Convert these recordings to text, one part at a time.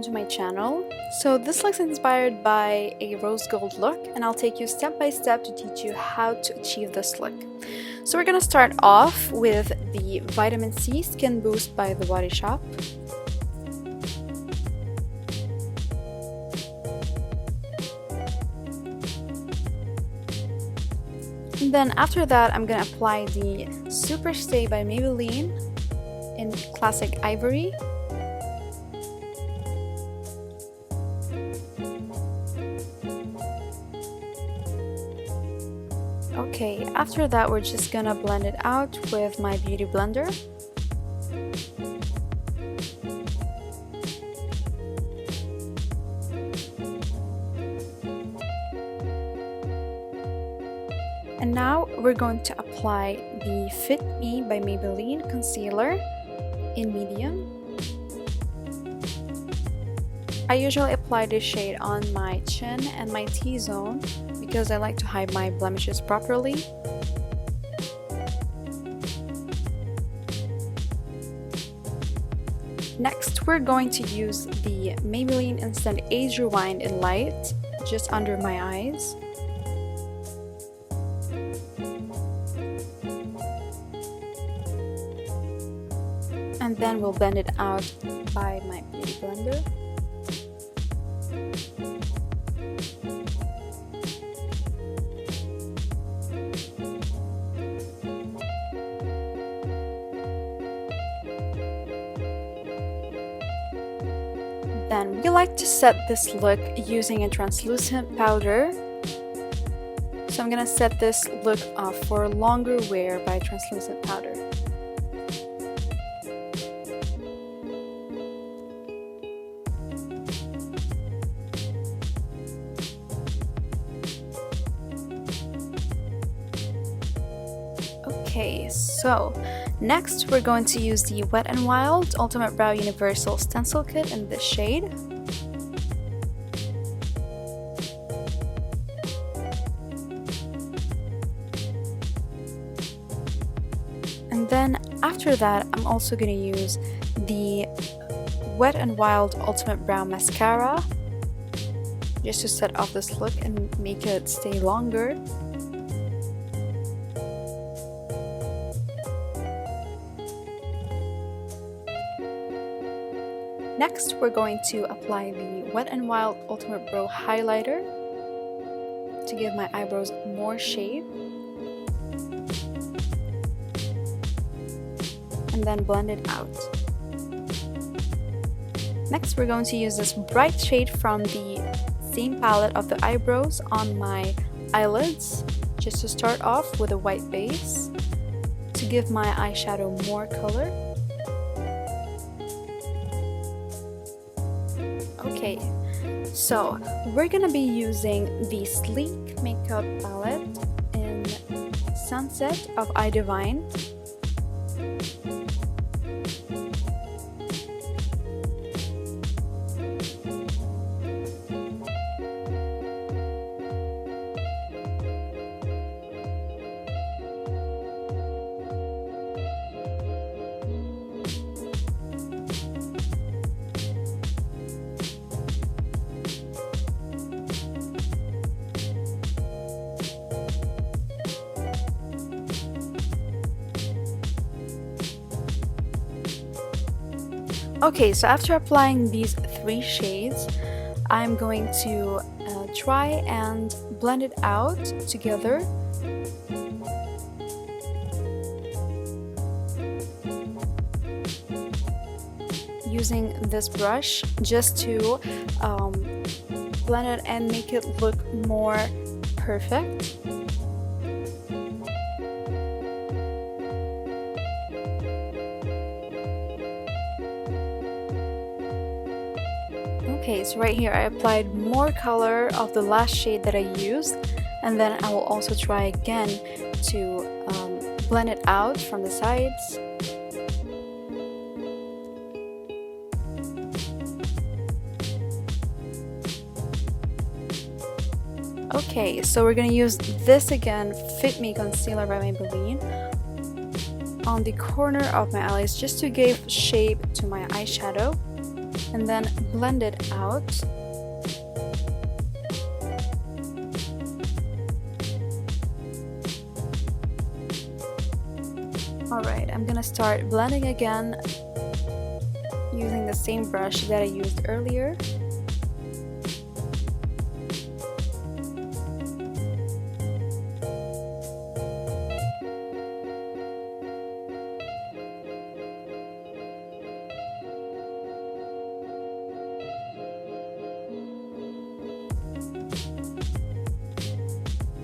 to my channel. So this looks inspired by a rose gold look, and I'll take you step by step to teach you how to achieve this look. So we're gonna start off with the Vitamin C Skin Boost by The Body Shop. And then after that, I'm gonna apply the Super Stay by Maybelline in Classic Ivory. Okay, after that we're just gonna blend it out with my beauty blender. And now we're going to apply the Fit Me by Maybelline concealer in medium. I usually apply this shade on my chin and my T-zone because I like to hide my blemishes properly. Next, we're going to use the Maybelline Instant Age Rewind in Light just under my eyes. And then we'll blend it out by my beauty blender. Then we like to set this look using a translucent powder. So I'm gonna set this look for longer wear by translucent powder. Okay, so next we're going to use the Wet n Wild Ultimate Brow Universal Stencil Kit in this shade. And then after that, I'm also going to use the Wet n Wild Ultimate Brow Mascara just to set off this look and make it stay longer. Next, we're going to apply the Wet n Wild Ultimate Brow Highlighter to give my eyebrows more shape. And then blend it out. Next, we're going to use this bright shade from the same palette of the eyebrows on my eyelids, just to start off with a white base to give my eyeshadow more color. Okay, so we're gonna be using the Sleek Makeup Palette in Sunset of iDivine. Okay, so after applying these three shades, I'm going to try and blend it out together. Using this brush just to blend it and make it look more perfect. Okay, so right here I applied more color of the last shade that I used, and then I will also try again to blend it out from the sides. Okay, so we're gonna use this again, Fit Me Concealer by Maybelline, on the corner of my eyelids just to give shape to my eyeshadow. and then blend it out. Alright, I'm gonna start blending again using the same brush that I used earlier.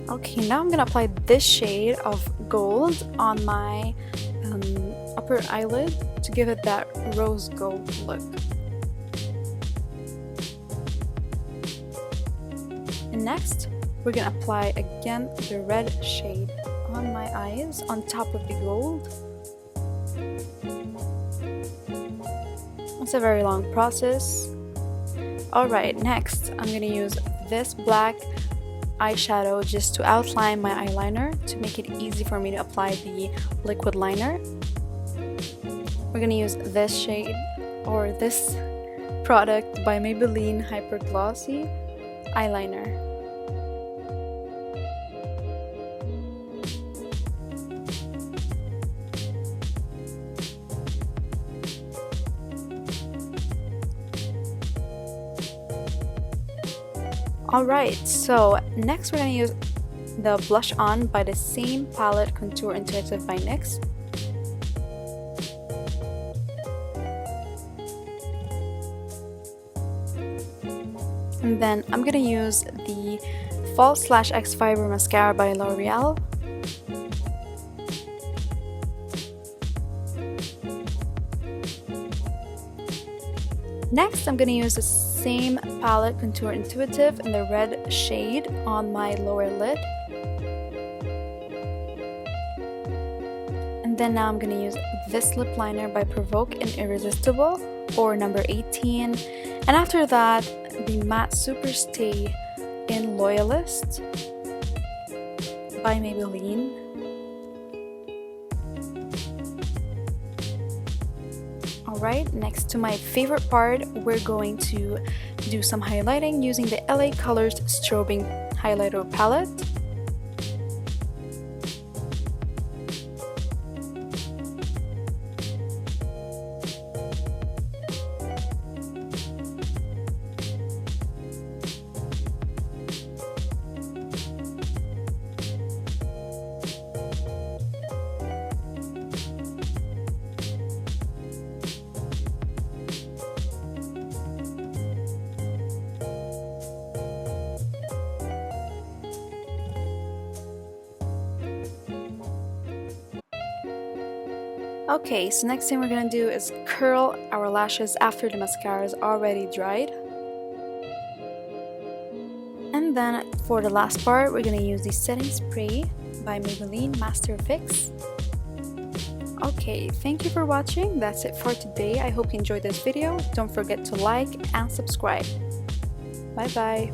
Okay, now I'm gonna apply this shade of gold on my upper eyelid to give it that rose gold look. And next, we're gonna apply again the red shade on my eyes on top of the gold. It's a very long process. Alright, next I'm gonna use this black eyeshadow just to outline my eyeliner to make it easy for me to apply the liquid liner. We're gonna use this shade or this product by Maybelline Hyper Glossy eyeliner. Alright, so next we're going to use the Blush On by the same palette, Contour Intuitive by NYX. And then I'm going to use the False/X Fiber Mascara by L'Oreal. Next, I'm going to use the same palette, Contour Intuitive, in the red shade on my lower lid. And then now I'm going to use this lip liner by Provoke in Irresistible, or number 18. And after that, the Matte Superstay in Loyalist by Maybelline. Alright, next to my favorite part, we're going to do some highlighting using the LA Colors Strobing Highlighter Palette. Okay, so next thing we're gonna do is curl our lashes after the mascara is already dried. And then for the last part, we're gonna use the setting spray by Maybelline Master Fix. Okay, thank you for watching. That's it for today. I hope you enjoyed this video. Don't forget to like and subscribe. Bye bye.